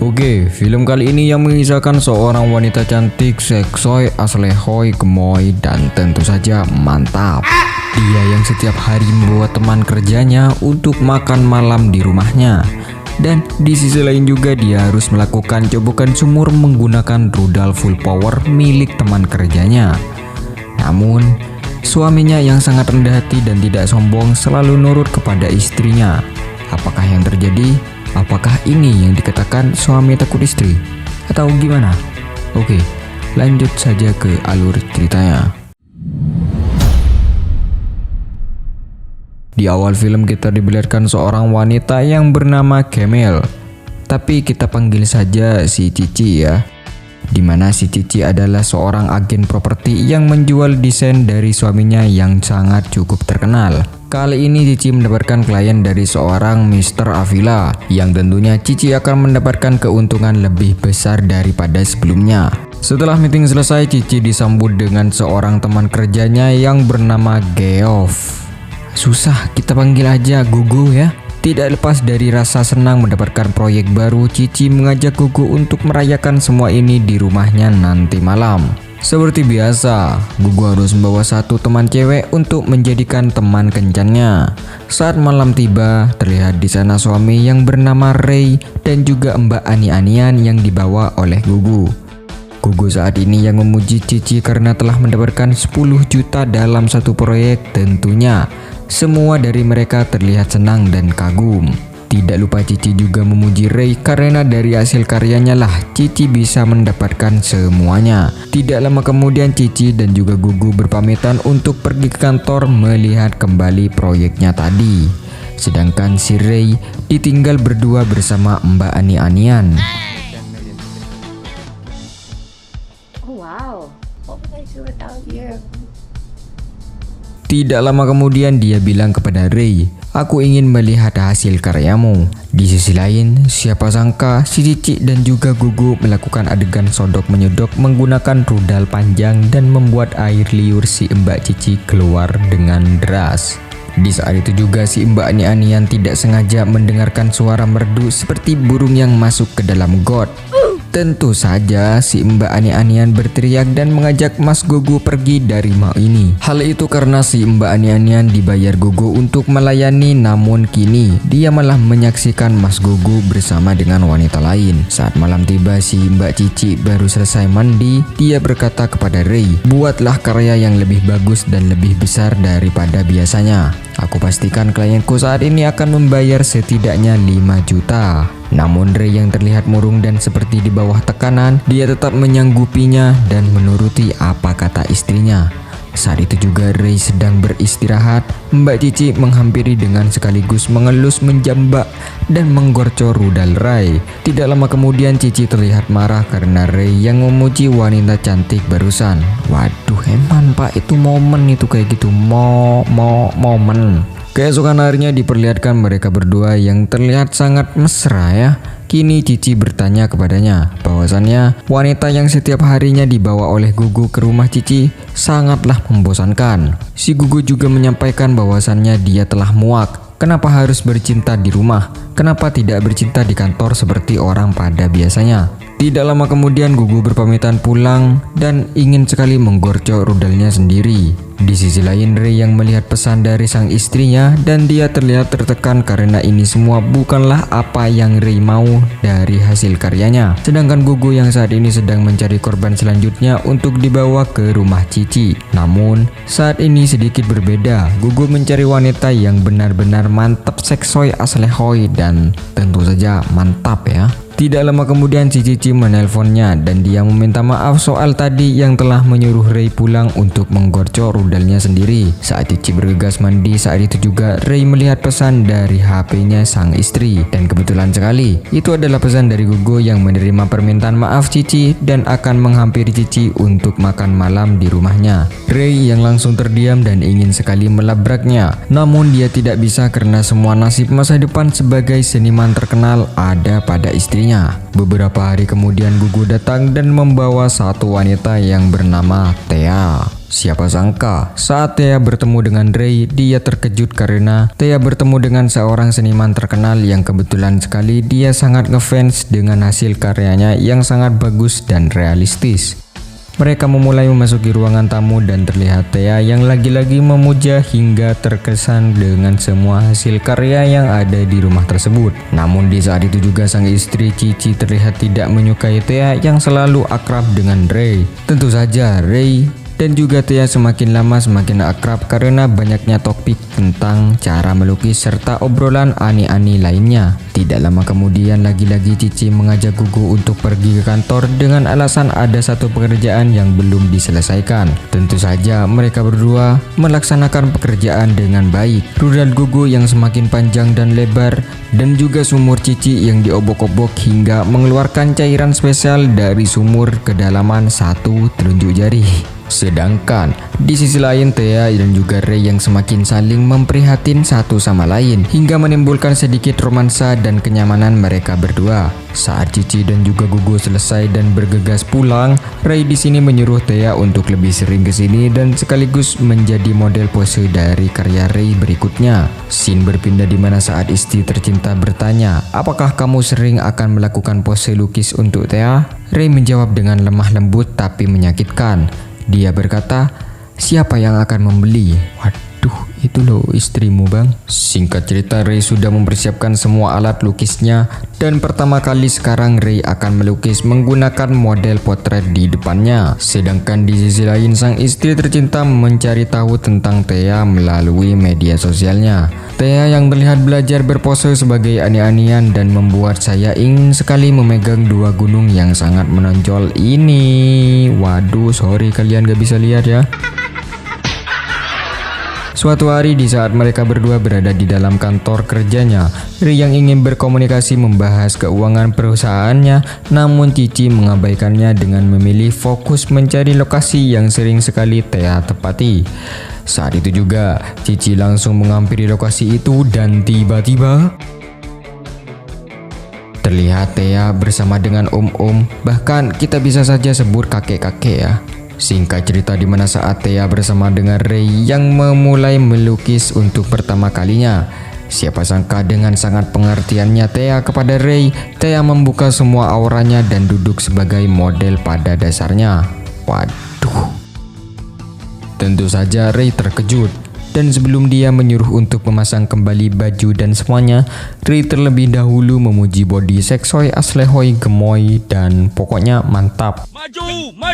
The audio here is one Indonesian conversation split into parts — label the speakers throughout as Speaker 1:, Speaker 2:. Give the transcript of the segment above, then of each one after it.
Speaker 1: Oke, film kali ini yang mengisahkan seorang wanita cantik, seksoi, aslehoi, gemoy, dan tentu saja mantap. Dia yang setiap hari membawa teman kerjanya untuk makan malam di rumahnya. Dan di sisi lain juga dia harus melakukan cobokan sumur menggunakan rudal full power milik teman kerjanya. Namun, suaminya yang sangat rendah hati dan tidak sombong selalu nurut kepada istrinya. Apakah yang terjadi? Apakah ini yang dikatakan suami takut istri? Atau gimana? Oke, lanjut saja ke alur ceritanya. Di awal film kita diperlihatkan seorang wanita yang bernama Camille. Tapi kita panggil saja si Cici ya. Dimana si Cici adalah seorang agen properti yang menjual desain dari suaminya yang sangat cukup terkenal. Kali ini Cici mendapatkan klien dari seorang Mr. Avila, yang tentunya Cici akan mendapatkan keuntungan lebih besar daripada sebelumnya. Setelah meeting selesai, Cici disambut dengan seorang teman kerjanya yang bernama Geoff. Susah, kita panggil aja Gugu ya. Tidak lepas dari rasa senang mendapatkan proyek baru, Cici mengajak Gugu untuk merayakan semua ini di rumahnya nanti malam. Seperti biasa, Gugu harus membawa satu teman cewek untuk menjadikan teman kencannya. Saat malam tiba, terlihat di sana suami yang bernama Ray dan juga Mbak Ani-Anian yang dibawa oleh Gugu. Gugu saat ini yang memuji Cici karena telah mendapatkan 10 juta dalam satu proyek tentunya. Semua dari mereka terlihat senang dan kagum. Tidak lupa Cici juga memuji Ray karena dari hasil karyanya lah Cici bisa mendapatkan semuanya. Tidak lama kemudian Cici dan juga Gugu berpamitan untuk pergi ke kantor melihat kembali proyeknya tadi. Sedangkan si Ray ditinggal berdua bersama Mbak Ani-Anian.
Speaker 2: Oh wow, what would I do without you?
Speaker 1: Tidak lama kemudian dia bilang kepada Ray, "Aku ingin melihat hasil karyamu." Di sisi lain, siapa sangka si Cici dan juga Gugu melakukan adegan sodok menyodok menggunakan rudal panjang dan membuat air liur si Mbak Cici keluar dengan deras. Di saat itu juga si Mbak Ani-Anian tidak sengaja mendengarkan suara merdu seperti burung yang masuk ke dalam got. Tentu saja si Mbak Ani-Anian berteriak dan mengajak Mas Gugu pergi dari mal ini. Hal itu karena si Mbak Ani-Anian dibayar Gugu untuk melayani, namun kini dia malah menyaksikan Mas Gugu bersama dengan wanita lain. Saat malam tiba, si Mbak Cici baru selesai mandi. Dia berkata kepada Ray, "Buatlah karya yang lebih bagus dan lebih besar daripada biasanya. Aku pastikan klienku saat ini akan membayar setidaknya 5 juta. Namun Ray yang terlihat murung dan seperti di bawah tekanan, dia tetap menyanggupinya dan menuruti apa kata istrinya. Saat itu juga Ray sedang beristirahat, Mbak Cici menghampiri dengan sekaligus mengelus, menjambak, dan menggorcor rudal Ray. Tidak lama kemudian Cici terlihat marah karena Ray yang memuji wanita cantik barusan. Waduh, emang pak, itu momen itu kayak gitu, momen. Keesokan harinya diperlihatkan mereka berdua yang terlihat sangat mesra ya. Kini Cici bertanya kepadanya bahwasannya wanita yang setiap harinya dibawa oleh Gugu ke rumah Cici sangatlah membosankan. Si Gugu juga menyampaikan bahwasannya dia telah muak. Kenapa harus bercinta di rumah? Kenapa tidak bercinta di kantor seperti orang pada biasanya? Tidak lama kemudian Gugu berpamitan pulang dan ingin sekali menggorcok rudalnya sendiri. Di sisi lain Ray yang melihat pesan dari sang istrinya dan dia terlihat tertekan karena ini semua bukanlah apa yang Ray mau dari hasil karyanya. Sedangkan Gugu yang saat ini sedang mencari korban selanjutnya untuk dibawa ke rumah Cici. Namun saat ini sedikit berbeda. Gugu mencari wanita yang benar-benar mantap, seksoi, aslehoi, dan tentu saja mantap ya. Tidak lama kemudian si Cici menelponnya dan dia meminta maaf soal tadi yang telah menyuruh Ray pulang untuk menggorcok rudalnya sendiri. Saat Cici bergegas mandi, saat itu juga Ray melihat pesan dari HP-nya sang istri. Dan kebetulan sekali, itu adalah pesan dari Gugu yang menerima permintaan maaf Cici dan akan menghampiri Cici untuk makan malam di rumahnya. Ray yang langsung terdiam dan ingin sekali melabraknya. Namun dia tidak bisa karena semua nasib masa depan sebagai seniman terkenal ada pada istrinya. Beberapa hari kemudian Gugu datang dan membawa satu wanita yang bernama Thea. Siapa sangka saat Thea bertemu dengan Ray, dia terkejut karena Thea bertemu dengan seorang seniman terkenal yang kebetulan sekali dia sangat ngefans dengan hasil karyanya yang sangat bagus dan realistis. Mereka memulai memasuki ruangan tamu dan terlihat Thea yang lagi-lagi memuja hingga terkesan dengan semua hasil karya yang ada di rumah tersebut. Namun di saat itu juga sang istri Cici terlihat tidak menyukai Thea yang selalu akrab dengan Ray. Tentu saja Ray dan juga Thea semakin lama semakin akrab karena banyaknya topik tentang cara melukis serta obrolan aneh-aneh lainnya. Tidak lama kemudian lagi-lagi Cici mengajak Gugu untuk pergi ke kantor dengan alasan ada satu pekerjaan yang belum diselesaikan. Tentu saja mereka berdua melaksanakan pekerjaan dengan baik. Rudal Gugu yang semakin panjang dan lebar dan juga sumur Cici yang diobok-obok hingga mengeluarkan cairan spesial dari sumur kedalaman 1 telunjuk jari. Sedangkan di sisi lain Thea dan juga Ray yang semakin saling memprihatin satu sama lain hingga menimbulkan sedikit romansa dan kenyamanan mereka berdua. Saat Cici dan juga Gugu selesai dan bergegas pulang, Ray di sini menyuruh Thea untuk lebih sering ke sini dan sekaligus menjadi model pose dari karya Ray berikutnya. Scene berpindah di mana saat istri tercinta bertanya, "Apakah kamu sering akan melakukan pose lukis untuk Thea?" Ray menjawab dengan lemah lembut tapi menyakitkan. Dia berkata, "Siapa yang akan membeli?" Waduh, itu loh istrimu bang. Singkat cerita, Ray sudah mempersiapkan semua alat lukisnya dan pertama kali sekarang Ray akan melukis menggunakan model potret di depannya. Sedangkan di sisi lain sang istri tercinta mencari tahu tentang Thea melalui media sosialnya. Thea yang terlihat belajar berpose sebagai aneh-anehan dan membuat saya ingin sekali memegang dua gunung yang sangat menonjol ini. Waduh, sorry kalian gak bisa lihat ya. Suatu hari di saat mereka berdua berada di dalam kantor kerjanya, Ray yang ingin berkomunikasi membahas keuangan perusahaannya, namun Cici mengabaikannya dengan memilih fokus mencari lokasi yang sering sekali Thea tepati. Saat itu juga, Cici langsung menghampiri lokasi itu dan tiba-tiba terlihat Thea bersama dengan om-om, bahkan kita bisa saja sebut kakek-kakek ya. Singkat cerita di mana saat Thea bersama dengan Ray yang memulai melukis untuk pertama kalinya. Siapa sangka dengan sangat pengertiannya Thea kepada Ray, Thea membuka semua auranya dan duduk sebagai model pada dasarnya. Waduh. Tentu saja Ray terkejut. Dan sebelum dia menyuruh untuk memasang kembali baju dan semuanya, Ray terlebih dahulu memuji body seksoi aslehoi gemoy dan pokoknya mantap.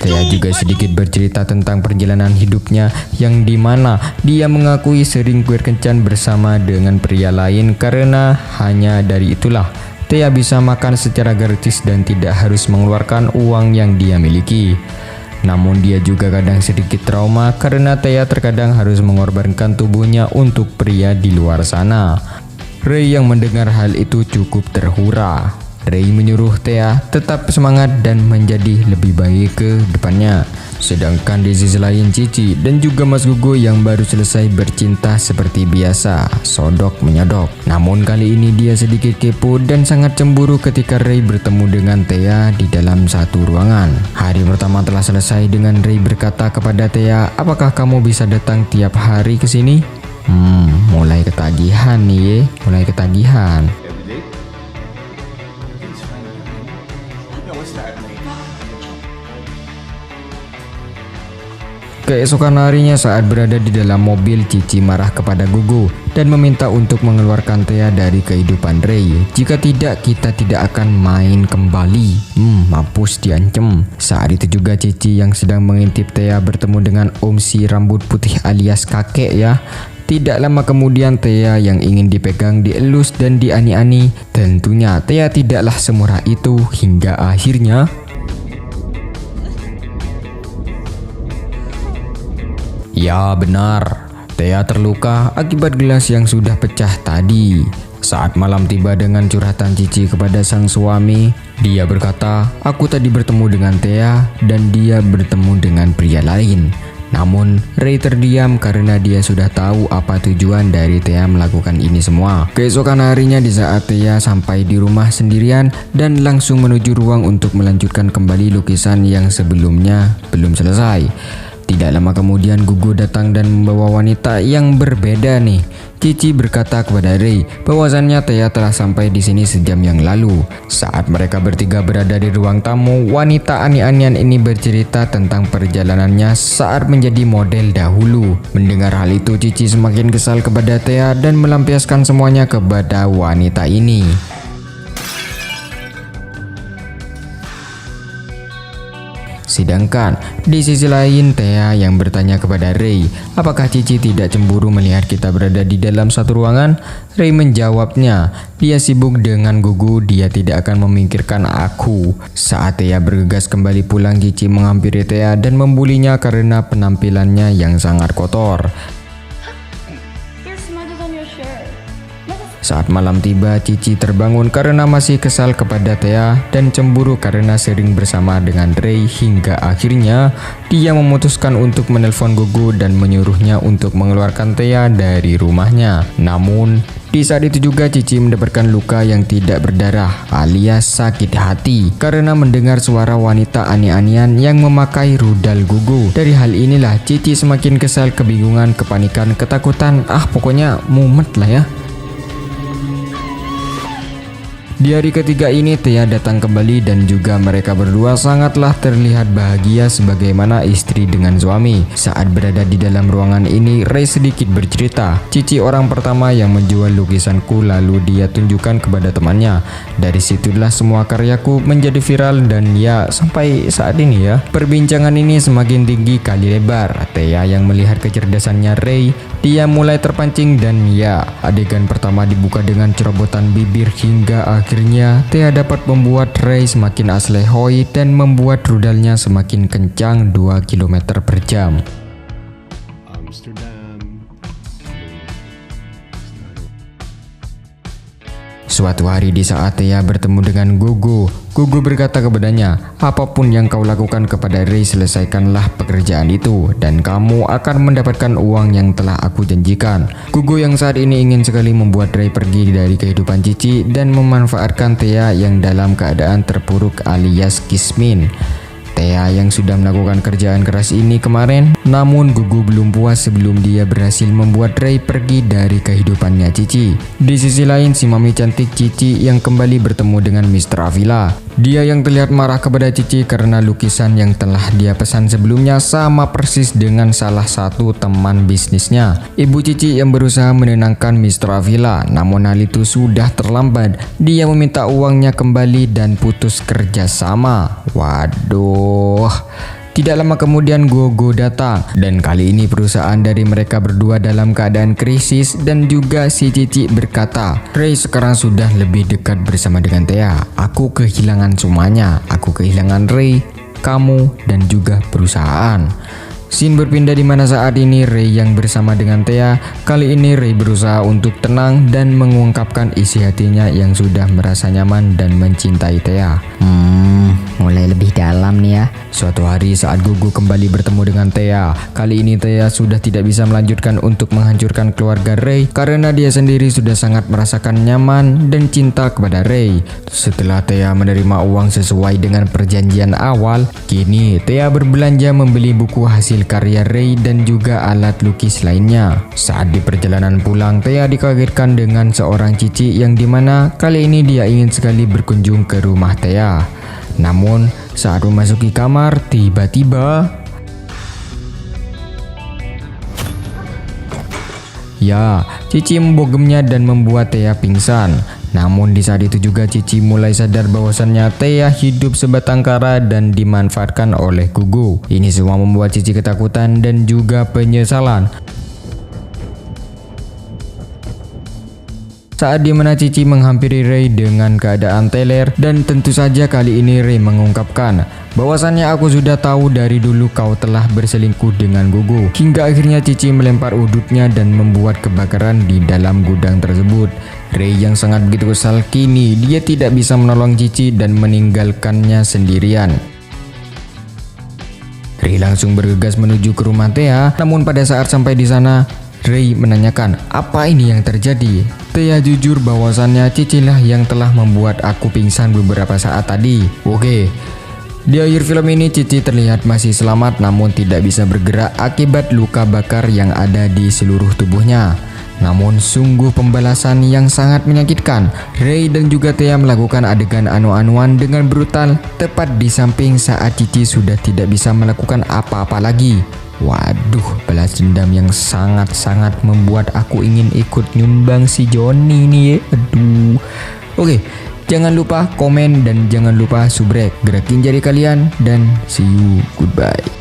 Speaker 1: Thea juga sedikit bercerita tentang perjalanan hidupnya yang dimana dia mengakui sering berkencan bersama dengan pria lain karena hanya dari itulah Thea bisa makan secara gratis dan tidak harus mengeluarkan uang yang dia miliki. Namun dia juga kadang sedikit trauma karena Thea terkadang harus mengorbankan tubuhnya untuk pria di luar sana. Ray yang mendengar hal itu cukup terhura. Ray menyuruh Thea tetap semangat dan menjadi lebih baik ke depannya. Sedangkan di sisi lain Cici dan juga Mas Gugu yang baru selesai bercinta seperti biasa, sodok menyodok. Namun kali ini dia sedikit kepo dan sangat cemburu ketika Ray bertemu dengan Thea di dalam satu ruangan. Hari pertama telah selesai dengan Ray berkata kepada Thea, "Apakah kamu bisa datang tiap hari ke sini?" Mulai ketagihan nih, mulai ketagihan. Keesokan harinya saat berada di dalam mobil, Cici marah kepada Gugu dan meminta untuk mengeluarkan Thea dari kehidupan Ray. Jika tidak, kita tidak akan main kembali. Mampus diancem. Saat itu juga Cici yang sedang mengintip Thea bertemu dengan Om si rambut putih alias kakek ya. Tidak lama kemudian Thea yang ingin dipegang, dielus dan diani-ani. Tentunya Thea tidaklah semurah itu hingga akhirnya ya benar, Thea terluka akibat gelas yang sudah pecah tadi. Saat malam tiba dengan curhatan Cici kepada sang suami, dia berkata, "Aku tadi bertemu dengan Thea dan dia bertemu dengan pria lain." Namun Ray terdiam karena dia sudah tahu apa tujuan dari Thea melakukan ini semua. Keesokan harinya di saat Thea sampai di rumah sendirian dan langsung menuju ruang untuk melanjutkan kembali lukisan yang sebelumnya belum selesai. Tidak lama kemudian Gugu datang dan membawa wanita yang berbeda nih. Cici berkata kepada Ray bahwasannya Thea telah sampai di sini sejam yang lalu. Saat mereka bertiga berada di ruang tamu, wanita aneh-anehan ini bercerita tentang perjalanannya saat menjadi model dahulu. Mendengar hal itu, Cici semakin kesal kepada Thea dan melampiaskan semuanya kepada wanita ini. Sedangkan di sisi lain, Thea yang bertanya kepada Ray, apakah Cici tidak cemburu melihat kita berada di dalam satu ruangan? Ray menjawabnya, dia sibuk dengan Gugu, dia tidak akan memikirkan aku. Saat Thea bergegas kembali pulang, Cici menghampiri Thea dan membulinya karena penampilannya yang sangat kotor.
Speaker 2: There's smudges on your shirt.
Speaker 1: Saat malam tiba, Cici terbangun karena masih kesal kepada Thea dan cemburu karena sering bersama dengan Ray hingga akhirnya dia memutuskan untuk menelpon Gugu dan menyuruhnya untuk mengeluarkan Thea dari rumahnya. Namun, di saat itu juga Cici mendapatkan luka yang tidak berdarah alias sakit hati karena mendengar suara wanita aneh-anehan yang memakai rudal Gugu. Dari hal inilah Cici semakin kesal, kebingungan, kepanikan, ketakutan, pokoknya mumet lah ya. Di hari ketiga ini Thea datang kembali dan juga mereka berdua sangatlah terlihat bahagia sebagaimana istri dengan suami. Saat berada di dalam ruangan ini, Ray sedikit bercerita, Cici orang pertama yang menjual lukisanku lalu dia tunjukkan kepada temannya. Dari situlah semua karyaku menjadi viral dan ya sampai saat ini ya. Perbincangan ini semakin tinggi kali lebar. Thea yang melihat kecerdasannya Ray, dia mulai terpancing dan ya adegan pertama dibuka dengan cerobotan bibir hingga akhirnya Thea dapat membuat Ray semakin aslehoi dan membuat rudalnya semakin kencang 2 km per jam. Suatu hari di saat Thea bertemu dengan Gugu berkata kepadanya, apapun yang kau lakukan kepada Ray, selesaikanlah pekerjaan itu dan kamu akan mendapatkan uang yang telah aku janjikan. Gugu yang saat ini ingin sekali membuat Ray pergi dari kehidupan Cici dan memanfaatkan Thea yang dalam keadaan terpuruk alias kismin. Thea yang sudah melakukan kerjaan keras ini kemarin, namun Gugu belum puas sebelum dia berhasil membuat Ray pergi dari kehidupannya Cici. Di sisi lain, si mami cantik Cici yang kembali bertemu dengan Mr. Avila. Dia yang terlihat marah kepada Cici karena lukisan yang telah dia pesan sebelumnya sama persis dengan salah satu teman bisnisnya. Ibu Cici yang berusaha menenangkan Mr. Avila, namun hal itu sudah terlambat. Dia meminta uangnya kembali dan putus kerjasama. Waduh. Tidak lama kemudian Gogo datang dan kali ini perusahaan dari mereka berdua dalam keadaan krisis dan juga si Cici berkata, Ray sekarang sudah lebih dekat bersama dengan Thea. Aku kehilangan semuanya. Aku kehilangan Ray, kamu dan juga perusahaan. Scene berpindah di mana saat ini Ray yang bersama dengan Thea. Kali ini Ray berusaha untuk tenang dan mengungkapkan isi hatinya yang sudah merasa nyaman dan mencintai Thea. Mulai lebih dalam nih ya. Suatu hari saat Gugu kembali bertemu dengan Thea, kali ini Thea sudah tidak bisa melanjutkan untuk menghancurkan keluarga Ray karena dia sendiri sudah sangat merasakan nyaman dan cinta kepada Ray. Setelah Thea menerima uang sesuai dengan perjanjian awal, kini Thea berbelanja membeli buku hasil karya Ray dan juga alat lukis lainnya. Saat di perjalanan pulang, Thea dikagetkan dengan seorang Cici yang dimana kali ini dia ingin sekali berkunjung ke rumah Thea. Namun saat memasuki kamar, tiba-tiba Cici membogemnya dan membuat Thea pingsan. Namun di saat itu juga Cici mulai sadar bahwasannya Thea hidup sebatang kara dan dimanfaatkan oleh Gugu. Ini semua membuat Cici ketakutan dan juga penyesalan. Saat dimana Cici menghampiri Ray dengan keadaan teler dan tentu saja kali ini Ray mengungkapkan bahwasannya aku sudah tahu dari dulu kau telah berselingkuh dengan Gugu. Hingga akhirnya Cici melempar udutnya dan membuat kebakaran di dalam gudang tersebut. Ray yang sangat begitu kesal kini dia tidak bisa menolong Cici dan meninggalkannya sendirian. Ray langsung bergegas menuju ke rumah Thea, namun pada saat sampai di sana Ray menanyakan, apa ini yang terjadi? Thea jujur bahwasannya Cici lah yang telah membuat aku pingsan beberapa saat tadi. Oke, Di akhir film ini Cici terlihat masih selamat namun tidak bisa bergerak akibat luka bakar yang ada di seluruh tubuhnya. Namun sungguh pembalasan yang sangat menyakitkan. Ray dan juga Thea melakukan adegan anu-anuan dengan brutal tepat di samping saat Cici sudah tidak bisa melakukan apa-apa lagi. Waduh, balas dendam yang sangat-sangat membuat aku ingin ikut nyumbang si Johnny nih ya. Aduh. Oke, jangan lupa komen dan jangan lupa subrek. Gerakin jari kalian dan see you, goodbye.